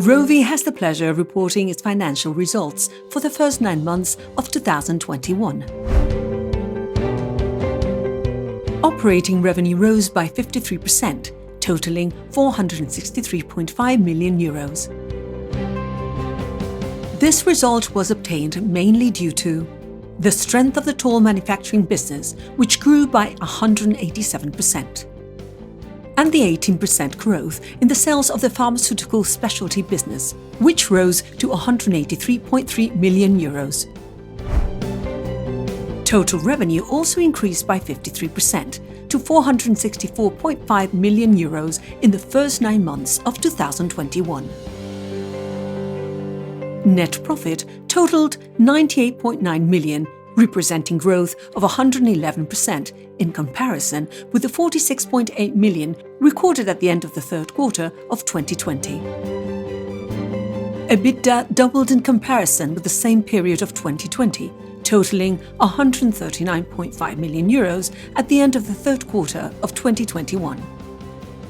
ROVI has the pleasure of reporting its financial results for the first 9 months of 2021. Operating revenue rose by 53%, totaling €463.5 million. This result was obtained mainly due to the strength of the toll manufacturing business, which grew by 187%, and the 18% growth in the sales of the pharmaceutical specialty business, which rose to €183.3 million. Total revenue also increased by 53% to €464.5 million in the first 9 months of 2021. Net profit totaled €98.9 million, representing growth of 111% in comparison with the €46.8 million recorded at the end of the third quarter of 2020. EBITDA doubled in comparison with the same period of 2020, totaling €139.5 million at the end of the third quarter of 2021.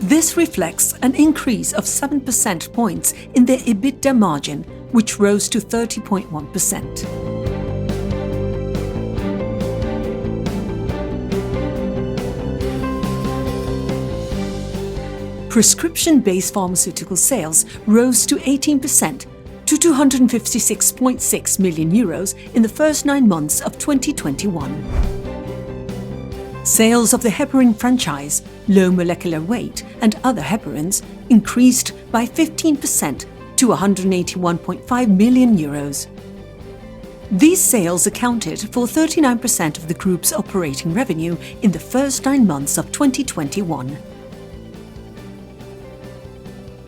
This reflects an increase of 7 percentage points in the EBITDA margin, which rose to 30.1%. Prescription-based pharmaceutical sales rose to 18% to €256.6 million in the first 9 months of 2021. Sales of the heparin franchise, low molecular weight and other heparins increased by 15% to €181.5 million. These sales accounted for 39% of the group's operating revenue in the first 9 months of 2021.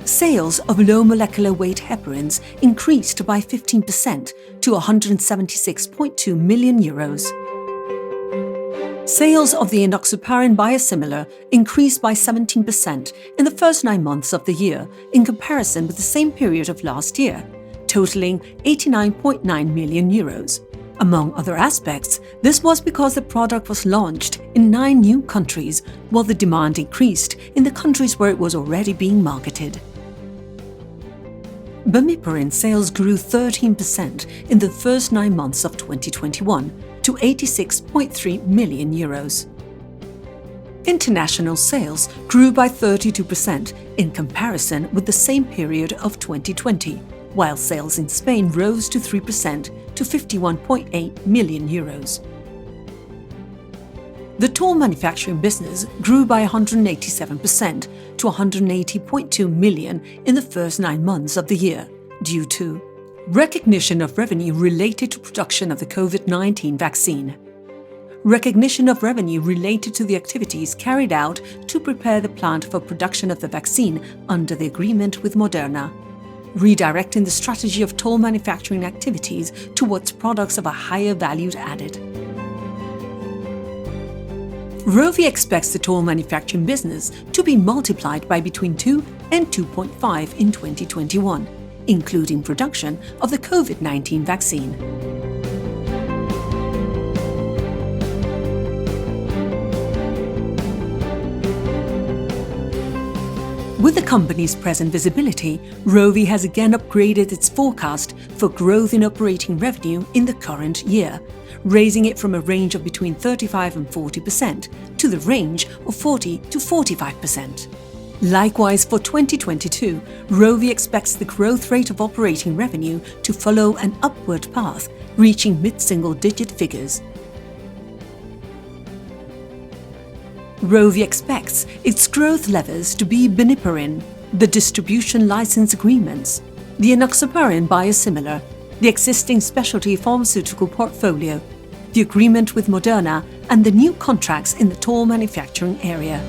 Sales of low molecular weight heparins increased by 15% to €176.2 million. Sales of the enoxaparin biosimilar increased by 17% in the first 9 months of the year in comparison with the same period of last year, totaling €89.9 million. Among other aspects, this was because the product was launched in 9 new countries, while the demand increased in the countries where it was already being marketed. Bemiparin sales grew 13% in the first 9 months of 2021 to €86.3 million. International sales grew by 32% in comparison with the same period of 2020, while sales in Spain rose to 3% to €51.8 million. The toll manufacturing business grew by 187% to €180.2 million in the first 9 months of the year, due to recognition of revenue related to production of the COVID-19 vaccine, recognition of revenue related to the activities carried out to prepare the plant for production of the vaccine under the agreement with Moderna, redirecting the strategy of toll manufacturing activities towards products of a higher value added. ROVI expects the toll manufacturing business to be multiplied by between 2 and 2.5 in 2021, including production of the COVID-19 vaccine. With the company's present visibility, ROVI has again upgraded its forecast for growth in operating revenue in the current year, raising it from a range of between 35% and 40% to the range of 40% to 45%. Likewise, for 2022, ROVI expects the growth rate of operating revenue to follow an upward path, reaching mid-single-digit figures. ROVI expects its growth levers to be Bemiparin, the distribution license agreements, the enoxaparin biosimilar, the existing specialty pharmaceutical portfolio, the agreement with Moderna, and the new contracts in the toll manufacturing area.